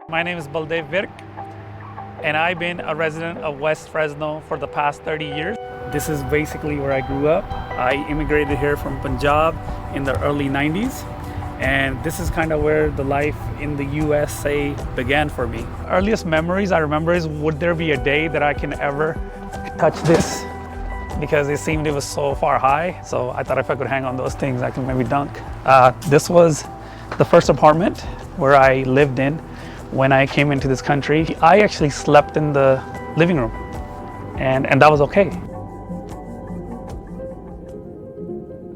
My name is Baldev Virk, and I've been a resident of West Fresno for the past 30 years. This is basically where I grew up. I immigrated here from Punjab in the early 90s, and this is kind of where the life in the USA began for me. Earliest memories I remember is, would there be a day that I can ever touch this? Because it seemed it was so far high, so I thought if I could hang on those things, I could maybe dunk. This was the first apartment where I lived in when I came into this country. I actually slept in the living room, and that was okay.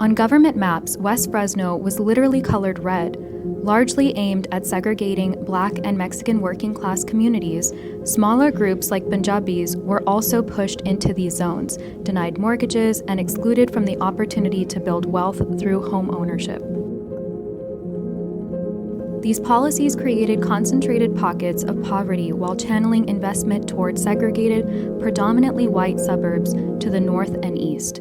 On government maps, West Fresno was literally colored red, largely aimed at segregating Black and Mexican working class communities. Smaller groups like Punjabis were also pushed into these zones, denied mortgages, and excluded from the opportunity to build wealth through home ownership. These policies created concentrated pockets of poverty while channeling investment toward segregated, predominantly white suburbs to the north and east.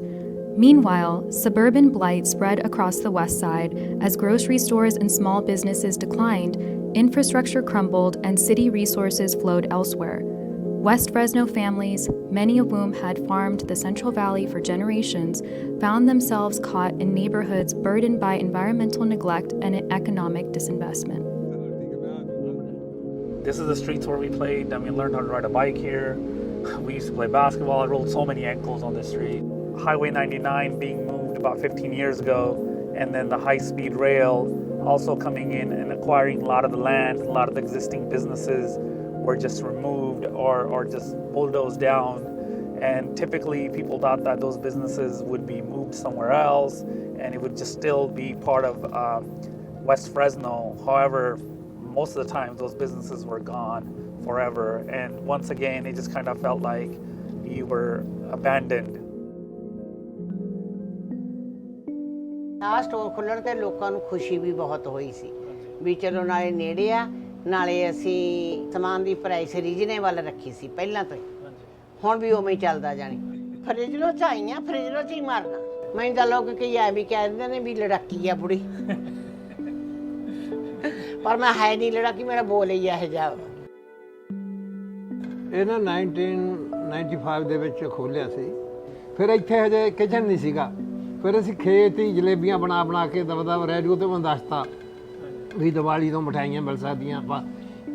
Meanwhile, suburban blight spread across the west side as grocery stores and small businesses declined, infrastructure crumbled, and city resources flowed elsewhere. West Fresno families, many of whom had farmed the Central Valley for generations, found themselves caught in neighborhoods burdened by environmental neglect and economic disinvestment. This is the streets where we played. I mean, learned how to ride a bike here. We used to play basketball. I rolled so many ankles on this street. Highway 99 being moved about 15 years ago, and then the high-speed rail also coming in and acquiring a lot of the land. A lot of the existing businesses were just removed or just bulldozed down, and typically people thought that those businesses would be moved somewhere else and it would just still be part of West Fresno. However, most of the time those businesses were gone forever, and once again it just kind of felt like you were abandoned. ਆ store ਖੁੱਲਣ ਤੇ ਲੋਕਾਂ ਨੂੰ ਖੁਸ਼ੀ ਵੀ ਬਹੁਤ ਹੋਈ ਸੀ ਵੀ ਚਲੋ ਨਾਲੇ ਨੇੜੇ ਆ ਨਾਲੇ ਅਸੀਂ ਸਮਾਨ ਦੀ ਪ੍ਰਾਈਸ ਰੀਜਨੇਬਲ ਰੱਖੀ ਸੀ ਪਹਿਲਾਂ ਤੋਂ ਹੁਣ ਵੀ ਉਵੇਂ ਹੀ ਚੱਲਦਾ ਜਾਣੀ ਫਰਿੱਜ ਲੋ ਚਾਹੀਆਂ ਫਰਿੱਜ ਲੋ ਚੀ ਮਾਰਨਾ ਮੈਂ ਤਾਂ ਲੋਕ ਕਈ ਐ ਵੀ ਕਹਿੰਦੇ ਨੇ ਵੀ ਲੜਾਕੀ ਆ ਬੁੜੀ ਪਰ ਮੈਂ ਹੈ ਨਹੀਂ ਲੜਾਕੀ ਮੇਰਾ ਬੋਲ ਹੀ ਇਹ ਜਾ ਇਹ ਨਾ 1995 ਦੇ ਵਿੱਚ ਖੋਲਿਆ ਸੀ ਫਿਰ ਇੱਥੇ ਹਜੇ ਕਿਚਨ ਨਹੀਂ ਸੀਗਾ ਫਿਰ ਅਸੀਂ ਖੇਤ ਹੀ ਜਲੇਬੀਆਂ ਬਣਾ ਕੇ ਦਬਦਬਾ ਰੇਡੀਓ ਤੇ ਮੈਂ ਦੱਸਤਾ ਵੀ ਦੀਵਾਲੀ ਤੋਂ ਮਠਿਆਈਆਂ ਮਿਲ ਸਕਦੀਆਂ ਆਪਾਂ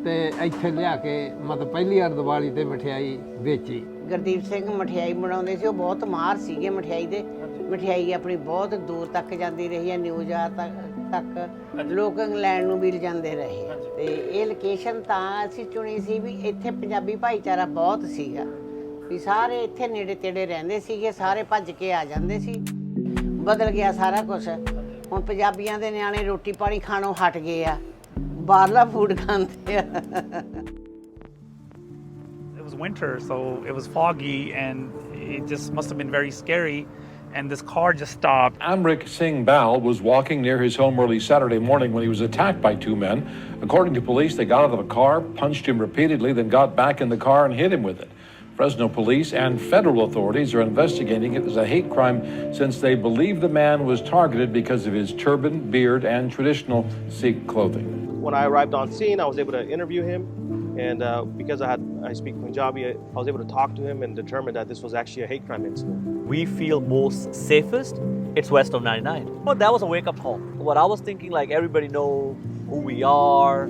ਤੇ ਇੱਥੇ ਲਿਆ ਕੇ ਮਤਲਬ ਪਹਿਲੀ ਵਾਰ ਦੀਵਾਲੀ ਤੇ ਮਠਿਆਈ ਵੇਚੀ। ਗੁਰਦੀਪ ਸਿੰਘ ਮਠਿਆਈ ਬਣਾਉਂਦੇ ਸੀ, ਉਹ ਬਹੁਤ ਮਾਹਰ ਸੀਗੇ ਮਠਿਆਈ ਦੇ। ਮਠਿਆਈ ਆਪਣੀ ਬਹੁਤ ਦੂਰ ਤੱਕ ਜਾਂਦੀ ਰਹੀ ਹੈ, ਨਿਊਜ਼ਾ ਤੱਕ ਲੋਕ ਇੰਗਲੈਂਡ ਨੂੰ ਵੀ ਲਿਜਾਂਦੇ ਰਹੇ। ਤੇ ਇਹ ਲੋਕੇਸ਼ਨ ਤਾਂ ਅਸੀਂ ਚੁਣੀ ਸੀ ਵੀ ਇੱਥੇ ਪੰਜਾਬੀ ਭਾਈਚਾਰਾ ਬਹੁਤ ਸੀਗਾ, ਵੀ ਸਾਰੇ ਇੱਥੇ ਨੇੜੇ ਤੇੜੇ ਰਹਿੰਦੇ ਸੀਗੇ, ਸਾਰੇ ਭੱਜ ਕੇ ਆ ਜਾਂਦੇ ਸੀ। ਬਦਲ ਗਿਆ ਸਾਰਾ ਕੁਛ, ਹੁਣ ਪੰਜਾਬੀਆਂ ਦੇ ਨਿਆਣੇ ਰੋਟੀ ਪਾਣੀ ਖਾਣੋਂ ਹਟ ਗਏ ਆ, ਬਾਹਰਲਾ ਫੂਡ ਖਾਂਦੇ ਆ। It was winter, so it was foggy and it just must have been very scary, and this car just stopped. Amrik Singh Bal was walking near his home early Saturday morning when he was attacked by two men. According to police, they got out of a car, punched him repeatedly, then got back in the car and hit him with it. Fresno police and federal authorities are investigating it as a hate crime since they believe the man was targeted because of his turban, beard, and traditional Sikh clothing. When I arrived on scene, I was able to interview him, and because I speak Punjabi, I was able to talk to him and determine that this was actually a hate crime incident. We feel most safest, it's west of 99. Well, that was a wake-up call. What I was thinking, like, everybody knows who we are,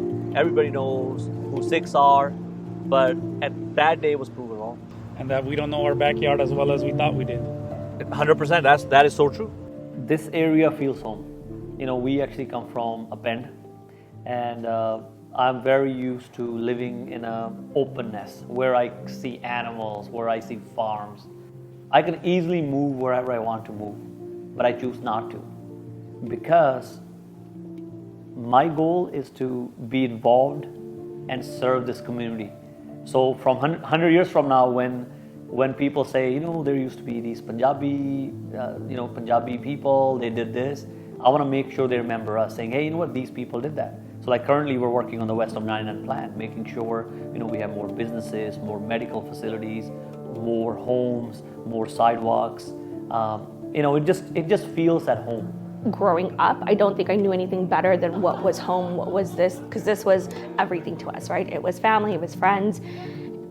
everybody knows who Sikhs are, but at that day was proven wrong. And that we don't know our backyard as well as we thought we did. 100%, that is so true. This area feels home. You know, we actually come from a bend, and I'm very used to living in an openness where I see animals, where I see farms. I can easily move wherever I want to move, but I choose not to, because my goal is to be involved and serve this community. So from 100 years from now, when when people say, there used to be these Punjabi, Punjabi people, they did this, I want to make sure they remember us saying, hey, these people did that. So like currently we're working on the West of 99 plan, making sure, we have more businesses, more medical facilities, more homes, more sidewalks. It just feels at home. Growing up, I don't think I knew anything better than what was home, what was this, because this was everything to us, right? It was family, it was friends,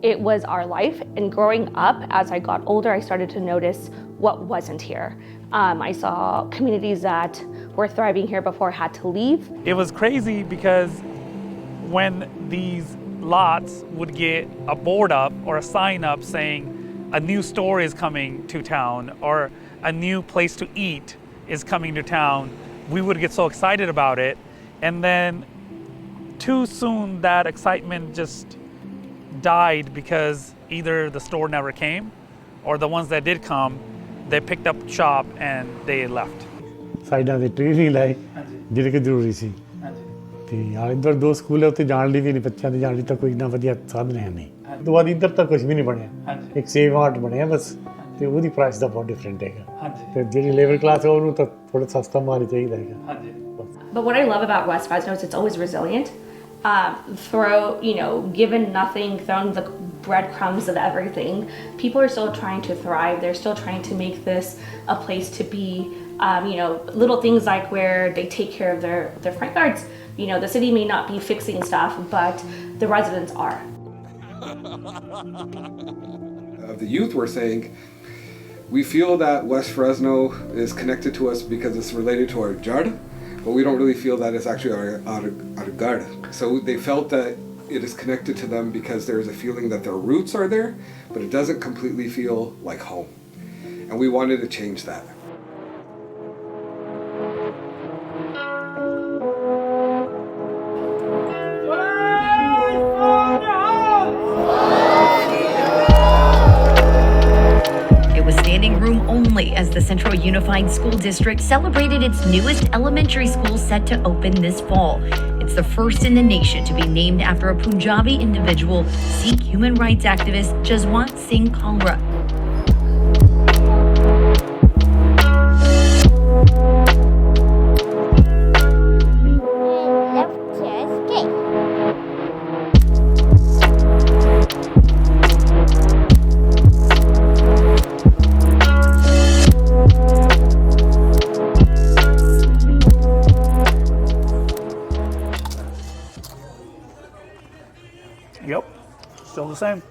it was our life. And growing up, as I got older, I started to notice what wasn't here. I saw communities that were thriving here before had to leave. It was crazy because when these lots would get a board up or a sign up saying a new store is coming to town or a new place to eat is coming to town, we would get so excited about it. And then too soon that excitement just died because either the store never came or the ones that did come, they picked up shop and they left. ਸਾਈਡਾਂ ਦੇ tree ਨਹੀਂ ਲਾਏ ਜਿਹੜੇ ਕਿ ਜ਼ਰੂਰੀ ਸੀ ਤੇ ਇੱਧਰ ਦੋ ਸਕੂਲ ਹੈ ਉੱਥੇ ਜਾਣ ਲਈ ਵੀ ਨਹੀਂ, ਬੱਚਿਆਂ ਦੇ ਜਾਣ ਲਈ ਤਾਂ ਕੋਈ ਇੰਨਾ ਵਧੀਆ ਸਾਧਨ ਹੈ ਨਹੀਂ। ਉਸ ਤੋਂ ਬਾਅਦ ਇੱਧਰ ਤਾਂ ਕੁਝ ਵੀ ਨਹੀਂ ਬਣਿਆ, ਇੱਕ ਸੇਵ ਆਰਟ ਬਣਿਆ ਬਸ, ਤੇ ਉਹਦੀ ਪ੍ਰਾਈਸ ਦਾ ਬਹੁਤ ਡਿਫਰੈਂਟ ਹੈਗਾ ਤੇ ਜਿਹੜੀ ਲੇਬਰ ਕਲਾਸ ਹੈ ਉਹਨੂੰ ਤਾਂ ਥੋੜਾ ਸਸਤਾ ਮਾਰ ਚਾਹੀਦਾ ਹੈਗਾ। But what I love about West Fresno is it's always resilient. Given nothing, thrown the breadcrumbs of everything, people are still trying to thrive. They're still trying to make this a place to be. Little things like where they take care of their front yards. The city may not be fixing stuff, but the residents are. The youth were saying, we feel that West Fresno is connected to us because it's related to our jar, but we don't really feel that it's actually our guard. So they felt that it is connected to them because there is a feeling that their roots are there, but it doesn't completely feel like home. And we wanted to change that. Standing room only as the Central Unified School District celebrated its newest elementary school set to open this fall. It's the first in the nation to be named after a Punjabi individual, Sikh human rights activist Jaswant Singh Khalra. Yep, still the same.